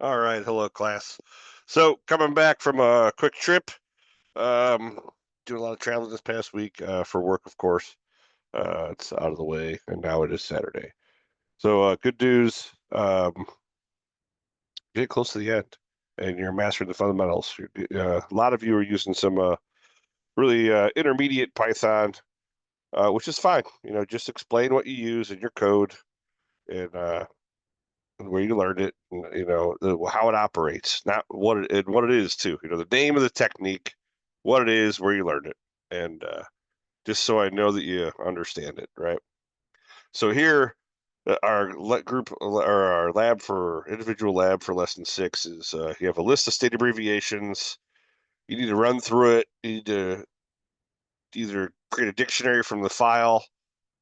All right, hello class. So coming back from a quick trip, um, doing a lot of traveling this past week for work, of course. It's out of the way, and now it is Saturday. So good news, get close to the end, and you're mastering the fundamentals. A lot of you are using some really intermediate Python, which is fine. Just explain what you use in your code and where you learned it, and, how it operates, not what it is too. The name of the technique, what it is, where you learned it, and just so I know that you understand it, right? So here, our group or our lab for individual lab for lesson 6 is you have a list of state abbreviations. You need to run through it. You need to either create a dictionary from the file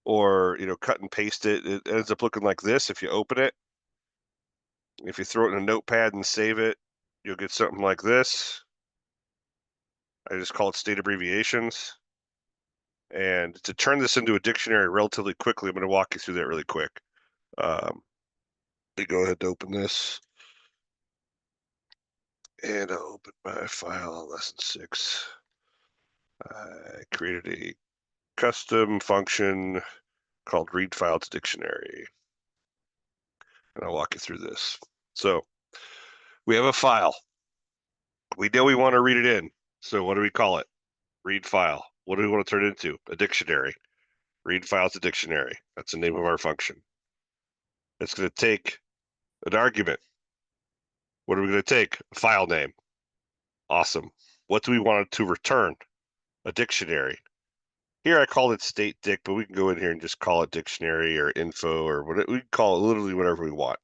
or cut and paste it. It ends up looking like this if you open it. If you throw it in a notepad and save it, you'll get something like this. I just call it state abbreviations. And to turn this into a dictionary relatively quickly, I'm going to walk you through that really quick. Let me go ahead and open this. And I'll open my file, lesson 6. I created a custom function called read file to dictionary. And I'll walk you through this. So we have a file. We know we want to read it in. So what do we call it? Read file. What do we want to turn it into? A dictionary. Read file to dictionary. That's the name of our function. It's going to take an argument. What are we going to take? A file name. Awesome. What do we want it to return? A dictionary. Here I called it state dic, but we can go in here and just call it dictionary or info or what we can call it literally whatever we want.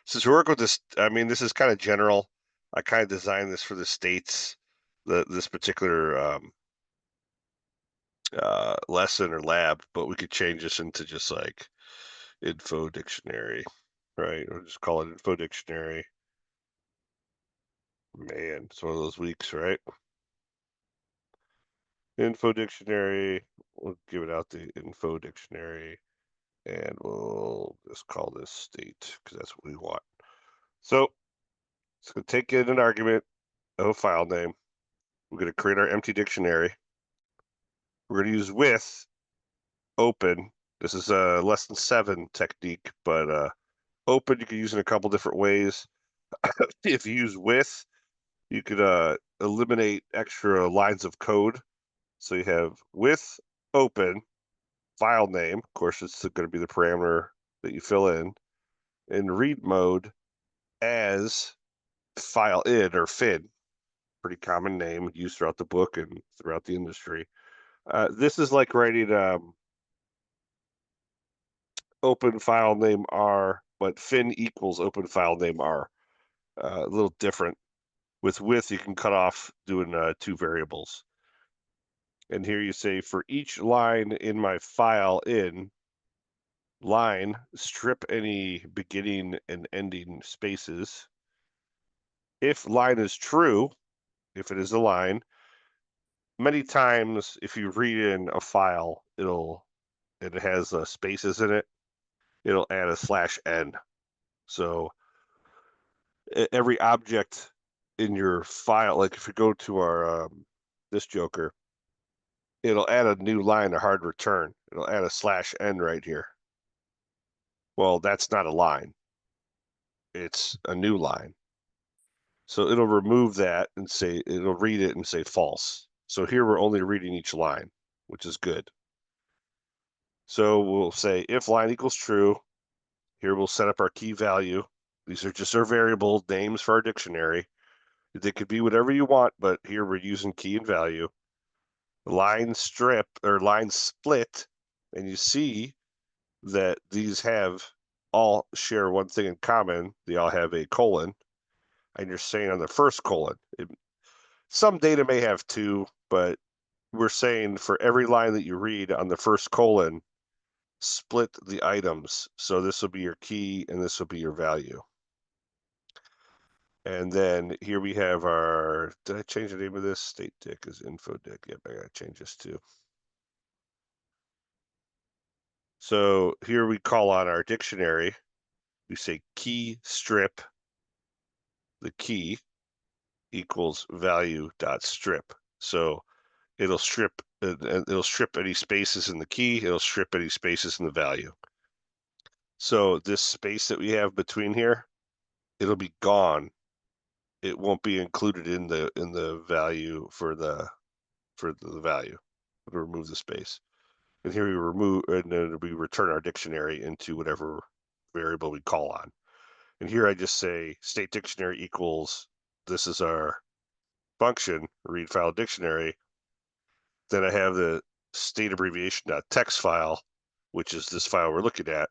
Since we work with this, I mean, this is kind of general. I kind of designed this for the states, this particular lesson or lab, but we could change this into just like info dictionary, right? Or just call it info dictionary. Man, it's one of those weeks, right? Info dictionary. We'll give it out the info dictionary, and we'll just call this state because that's what we want. So it's going to take in an argument of a file name. We're going to create our empty dictionary. We're going to use with open. This is a lesson 7 technique, but open you can use in a couple different ways. If you use with, you could eliminate extra lines of code. So you have with open file name. Of course, it's going to be the parameter that you fill in read mode as file in or fin. Pretty common name used throughout the book and throughout the industry. This is like writing open file name R, but fin equals open file name R. A little different. With you can cut off doing 2 variables. And here you say for each line in my file in line, strip any beginning and ending spaces. If line is true, if it is a line, many times if you read in a file, it has spaces in it, it'll add a /n. So every object in your file, like if you go to our this joker, it'll add a new line, a hard return. It'll add a /n right here. Well, that's not a line. It's a new line. So it'll remove that and say, it'll read it and say false. So here we're only reading each line, which is good. So we'll say if line equals true, here we'll set up our key value. These are just our variable names for our dictionary. They could be whatever you want, but here we're using key and value. Line strip or line split, and you see that these all share one thing in common. They all have a colon, and you're saying on the first colon. Some data may have 2, but we're saying for every line that you read on the first colon, split the items. So this will be your key and this will be your value. And then here we have our, did I change the name of this? State dic is info dic. Yep, I gotta change this too. So here we call on our dictionary. We say key strip the key equals value.strip. So it'll strip any spaces in the key, it'll strip any spaces in the value. So this space that we have between here, it'll be gone. It won't be included in the value for the value. We'll remove the space. And here we remove, and then we return our dictionary into whatever variable we call on. And here I just say state dictionary equals, this is our function, read file dictionary. Then I have the state abbreviation.txt file, which is this file we're looking at.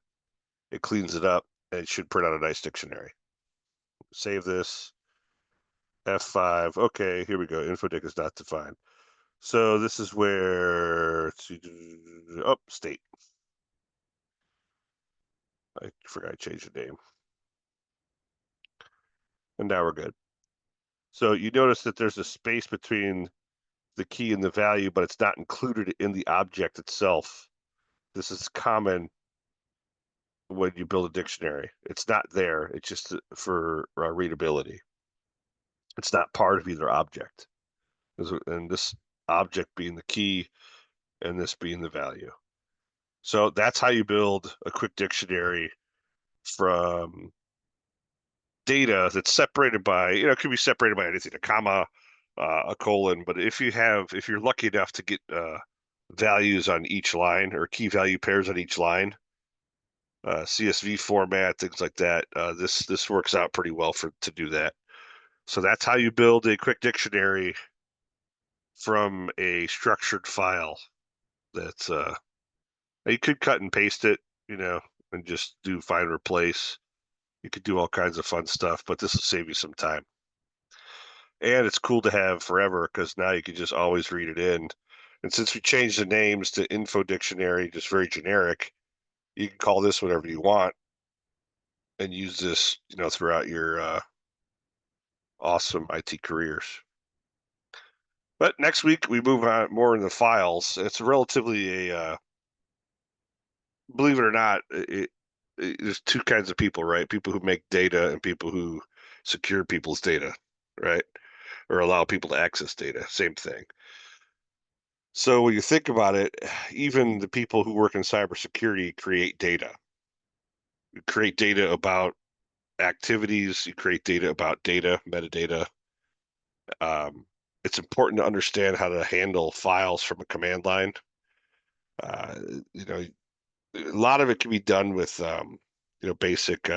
It cleans it up and it should print out a nice dictionary. Save this. F5. Okay, here we go. Infodic is not defined. So this is where, oh, state. I forgot to change the name. And now we're good. So you notice that there's a space between the key and the value, but it's not included in the object itself. This is common when you build a dictionary. It's not there. It's just for readability. It's not part of either object. And this object being the key and this being the value. So that's how you build a quick dictionary from data that's separated by, it could be separated by anything, a comma, a colon. But if you're lucky enough to get values on each line or key value pairs on each line, CSV format, things like that, this works out pretty well to do that. So that's how you build a quick dictionary from a structured file. That's you could cut and paste it, and just do find replace. You could do all kinds of fun stuff, but this will save you some time. And it's cool to have forever because now you can just always read it in. And since we changed the names to Info Dictionary, just very generic, you can call this whatever you want and use this, throughout your awesome IT careers. But next week we move on more in the files. It's relatively believe it or not, there's two kinds of people, right? People who make data and people who secure people's data, right? Or allow people to access data, same thing. So when you think about it, even the people who work in cybersecurity create data. You create data about activities, you create data about data, metadata. It's important to understand how to handle files from a command line. A lot of it can be done with basic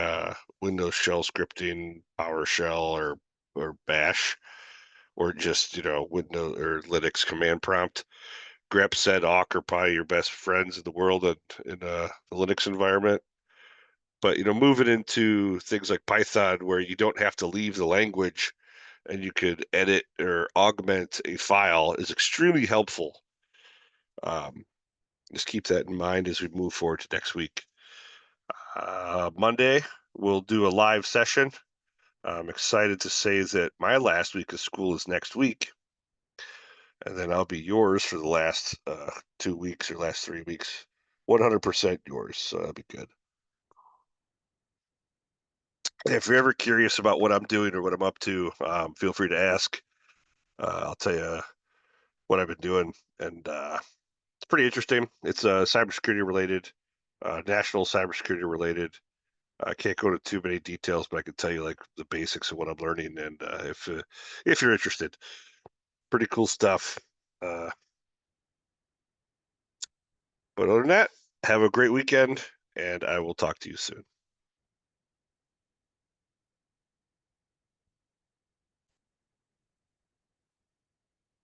Windows shell scripting, PowerShell or Bash, or just Windows or Linux command prompt. grep, sed, awk are probably your best friends in the world in the Linux environment. But moving into things like Python, where you don't have to leave the language and you could edit or augment a file, is extremely helpful. Just keep that in mind as we move forward to next week. Monday, we'll do a live session. I'm excited to say that my last week of school is next week. And then I'll be yours for the last 2 weeks or last 3 weeks. 100% yours, so that'll be good. If you're ever curious about what I'm doing or what I'm up to, feel free to ask. I'll tell you what I've been doing, and it's pretty interesting. It's cybersecurity related, national cybersecurity related. I can't go into too many details, but I can tell you like the basics of what I'm learning, and if you're interested, pretty cool stuff. But other than that, have a great weekend, and I will talk to you soon.